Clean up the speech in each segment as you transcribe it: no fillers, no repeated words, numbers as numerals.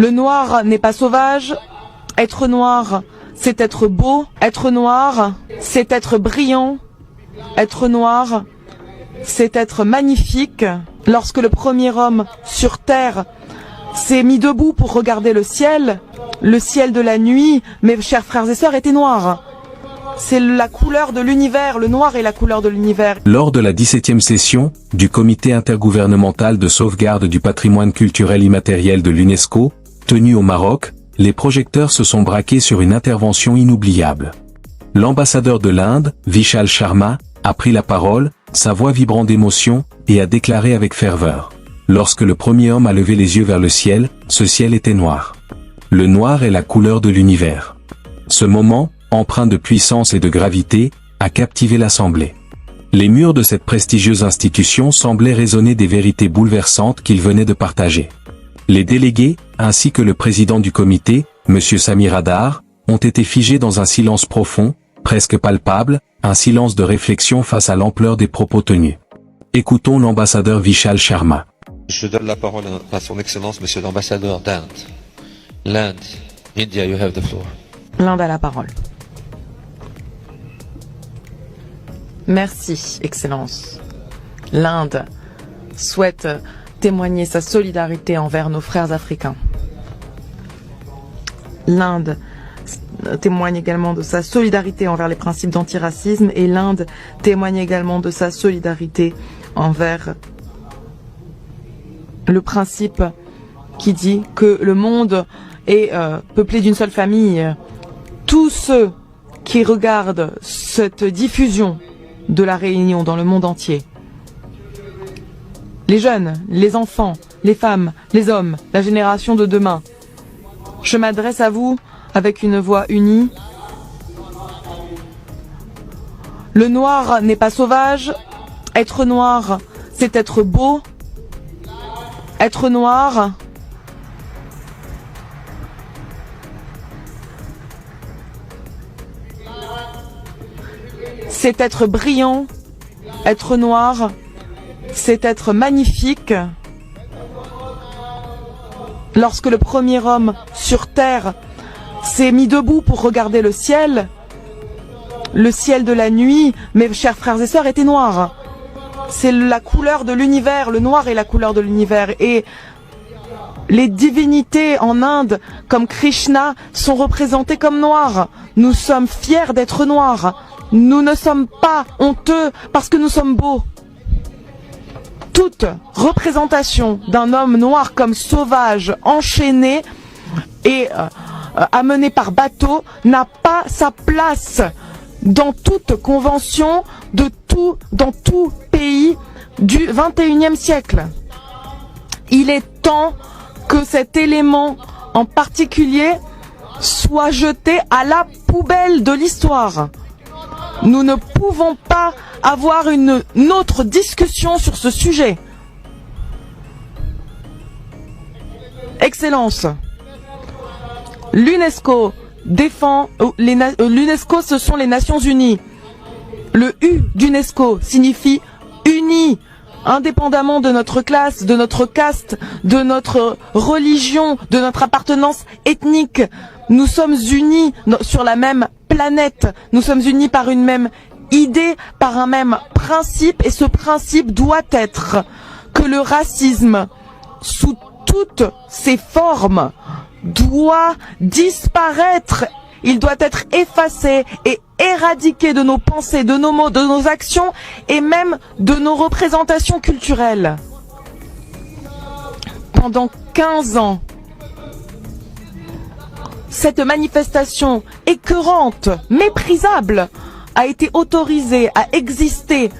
Le noir n'est pas sauvage. Être noir, c'est être beau. Être noir, c'est être brillant. Être noir, c'est être magnifique. Lorsque le premier homme sur terre s'est mis debout pour regarder le ciel de la nuit, mes chers frères et sœurs, était noir. C'est la couleur de l'univers, le noir est la couleur de l'univers. Lors de la 17e session du Comité intergouvernemental de sauvegarde du patrimoine culturel immatériel de l'UNESCO, tenue au Maroc, les projecteurs se sont braqués sur une intervention inoubliable. L'ambassadeur de l'Inde, Vishal Sharma, a pris la parole, sa voix vibrant d'émotion, et a déclaré avec ferveur. Lorsque le premier homme a levé les yeux vers le ciel, ce ciel était noir. Le noir est la couleur de l'univers. Ce moment, empreint de puissance et de gravité, a captivé l'Assemblée. Les murs de cette prestigieuse institution semblaient résonner des vérités bouleversantes qu'il venait de partager. Les délégués, ainsi que le président du comité, M. Samir Adar, ont été figés dans un silence profond, presque palpable, un silence de réflexion face à l'ampleur des propos tenus. Écoutons l'ambassadeur Vishal Sharma. Je donne la parole à son excellence, monsieur l'ambassadeur d'Inde. L'Inde, India, you have the floor. L'Inde a la parole. Merci, Excellence. L'Inde souhaite témoigner sa solidarité envers nos frères africains. L'Inde témoigne également de sa solidarité envers les principes d'antiracisme et l'Inde témoigne également de sa solidarité envers le principe qui dit que le monde est peuplé d'une seule famille. Tous ceux qui regardent cette diffusion de la Réunion dans le monde entier, les jeunes, les enfants, les femmes, les hommes, la génération de demain, je m'adresse à vous avec une voix unie. Le noir n'est pas sauvage. Être noir, c'est être beau. Être noir, c'est être brillant. Être noir, c'est être magnifique. Lorsque le premier homme sur terre s'est mis debout pour regarder le ciel de la nuit, mes chers frères et sœurs, était noir. C'est la couleur de l'univers, le noir est la couleur de l'univers. Et les divinités en Inde, comme Krishna, sont représentées comme noirs. Nous sommes fiers d'être noirs. Nous ne sommes pas honteux parce que nous sommes beaux. Toute représentation d'un homme noir comme sauvage, enchaîné et amené par bateau n'a pas sa place dans toute convention dans tout pays du XXIe siècle. Il est temps que cet élément en particulier soit jeté à la poubelle de l'histoire. Nous ne pouvons pas avoir une autre discussion sur ce sujet. Excellence, l'UNESCO défend, l'UNESCO ce sont les Nations Unies. Le U d'UNESCO signifie uni, indépendamment de notre classe, de notre caste, de notre religion, de notre appartenance ethnique. Nous sommes unis sur la même planète, nous sommes unis par une même idée, par un même principe, et ce principe doit être que le racisme, sous toutes ses formes, doit disparaître. Il doit être effacé et éradiqué de nos pensées, de nos mots, de nos actions et même de nos représentations culturelles. Pendant 15 ans, cette manifestation écœurante, méprisable, a été autorisée à exister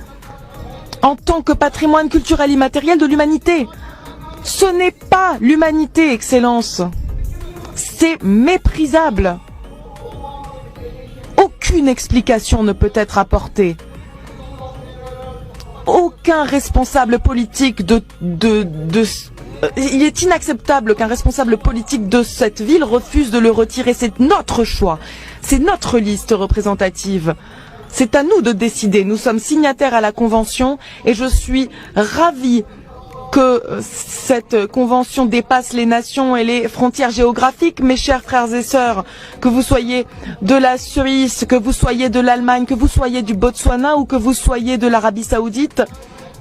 en tant que patrimoine culturel immatériel de l'humanité. Ce n'est pas l'humanité, Excellence. C'est méprisable. Aucune explication ne peut être apportée. Aucun responsable politique il est inacceptable qu'un responsable politique de cette ville refuse de le retirer. C'est notre choix. C'est notre liste représentative. C'est à nous de décider. Nous sommes signataires à la Convention et je suis ravie que cette convention dépasse les nations et les frontières géographiques. Mes chers frères et sœurs, que vous soyez de la Suisse, que vous soyez de l'Allemagne, que vous soyez du Botswana ou que vous soyez de l'Arabie Saoudite,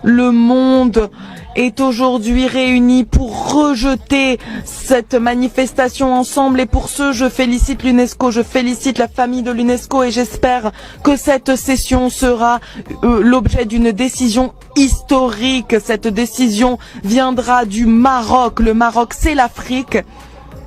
le monde est aujourd'hui réuni pour rejeter cette manifestation ensemble, et pour ce, je félicite l'UNESCO, je félicite la famille de l'UNESCO, et j'espère que cette session sera l'objet d'une décision historique. Cette décision viendra du Maroc. Le Maroc, c'est l'Afrique.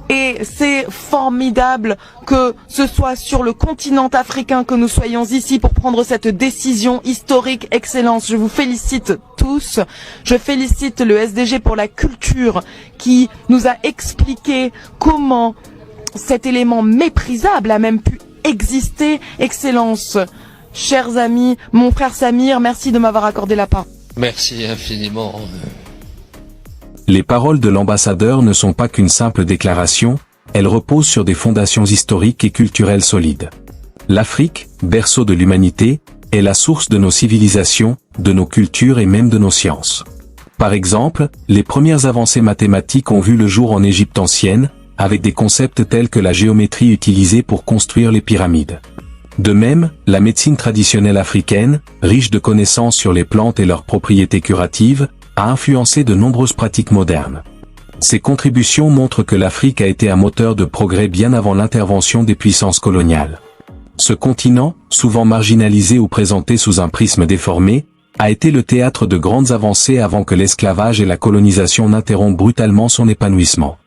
Et c'est formidable que ce soit sur le continent africain que nous soyons ici pour prendre cette décision historique. Excellence, je vous félicite tous. Je félicite le SDG pour la culture qui nous a expliqué comment cet élément méprisable a même pu exister. Excellence, chers amis, mon frère Samir, merci de m'avoir accordé la parole. Merci infiniment. Les paroles de l'ambassadeur ne sont pas qu'une simple déclaration, elles reposent sur des fondations historiques et culturelles solides. L'Afrique, berceau de l'humanité, est la source de nos civilisations, de nos cultures et même de nos sciences. Par exemple, les premières avancées mathématiques ont vu le jour en Égypte ancienne, avec des concepts tels que la géométrie utilisée pour construire les pyramides. De même, la médecine traditionnelle africaine, riche de connaissances sur les plantes et leurs propriétés curatives, a influencé de nombreuses pratiques modernes. Ces contributions montrent que l'Afrique a été un moteur de progrès bien avant l'intervention des puissances coloniales. Ce continent, souvent marginalisé ou présenté sous un prisme déformé, a été le théâtre de grandes avancées avant que l'esclavage et la colonisation n'interrompent brutalement son épanouissement.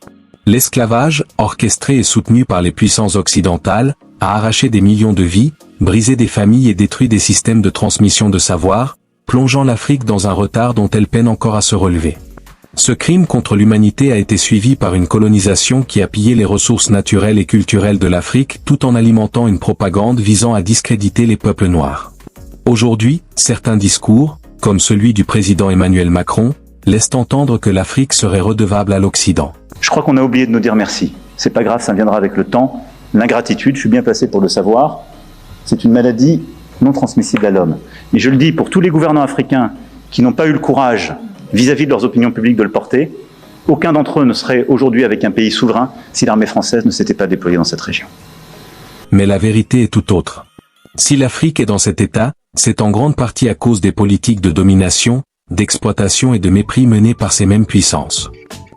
L'esclavage, orchestré et soutenu par les puissances occidentales, a arraché des millions de vies, brisé des familles et détruit des systèmes de transmission de savoir, plongeant l'Afrique dans un retard dont elle peine encore à se relever. Ce crime contre l'humanité a été suivi par une colonisation qui a pillé les ressources naturelles et culturelles de l'Afrique tout en alimentant une propagande visant à discréditer les peuples noirs. Aujourd'hui, certains discours, comme celui du président Emmanuel Macron, laissent entendre que l'Afrique serait redevable à l'Occident. Je crois qu'on a oublié de nous dire merci. C'est pas grave, ça viendra avec le temps. L'ingratitude, je suis bien placé pour le savoir, c'est une maladie non transmissible à l'homme. Et je le dis pour tous les gouvernants africains qui n'ont pas eu le courage, vis-à-vis de leurs opinions publiques, de le porter, aucun d'entre eux ne serait aujourd'hui avec un pays souverain si l'armée française ne s'était pas déployée dans cette région. Mais la vérité est tout autre. Si l'Afrique est dans cet état, c'est en grande partie à cause des politiques de domination, d'exploitation et de mépris menées par ces mêmes puissances.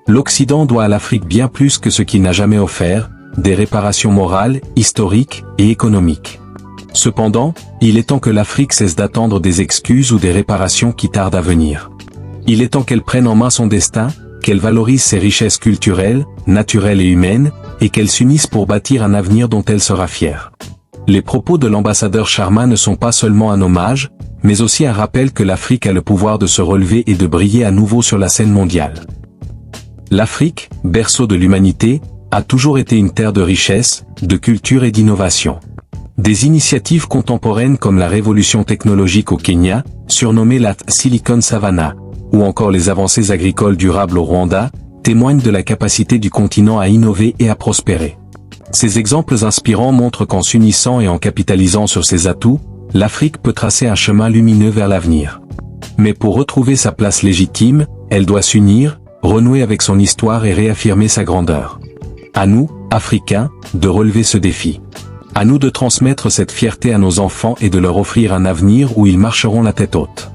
L'Occident doit à l'Afrique bien plus que ce qu'il n'a jamais offert, des réparations morales, historiques et économiques. Cependant, il est temps que l'Afrique cesse d'attendre des excuses ou des réparations qui tardent à venir. Il est temps qu'elle prenne en main son destin, qu'elle valorise ses richesses culturelles, naturelles et humaines, et qu'elle s'unisse pour bâtir un avenir dont elle sera fière. Les propos de l'ambassadeur Sharma ne sont pas seulement un hommage, mais aussi un rappel que l'Afrique a le pouvoir de se relever et de briller à nouveau sur la scène mondiale. L'Afrique, berceau de l'humanité, a toujours été une terre de richesse, de culture et d'innovation. Des initiatives contemporaines comme la révolution technologique au Kenya, surnommée la Silicon Savannah, ou encore les avancées agricoles durables au Rwanda, témoignent de la capacité du continent à innover et à prospérer. Ces exemples inspirants montrent qu'en s'unissant et en capitalisant sur ses atouts, l'Afrique peut tracer un chemin lumineux vers l'avenir. Mais pour retrouver sa place légitime, elle doit s'unir, renouer avec son histoire et réaffirmer sa grandeur. À nous, Africains, de relever ce défi. À nous de transmettre cette fierté à nos enfants et de leur offrir un avenir où ils marcheront la tête haute.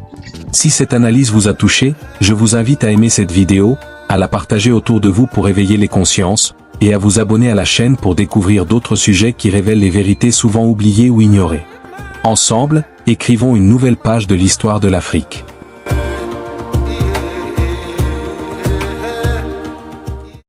Si cette analyse vous a touché, je vous invite à aimer cette vidéo, à la partager autour de vous pour éveiller les consciences, et à vous abonner à la chaîne pour découvrir d'autres sujets qui révèlent les vérités souvent oubliées ou ignorées. Ensemble, écrivons une nouvelle page de l'histoire de l'Afrique.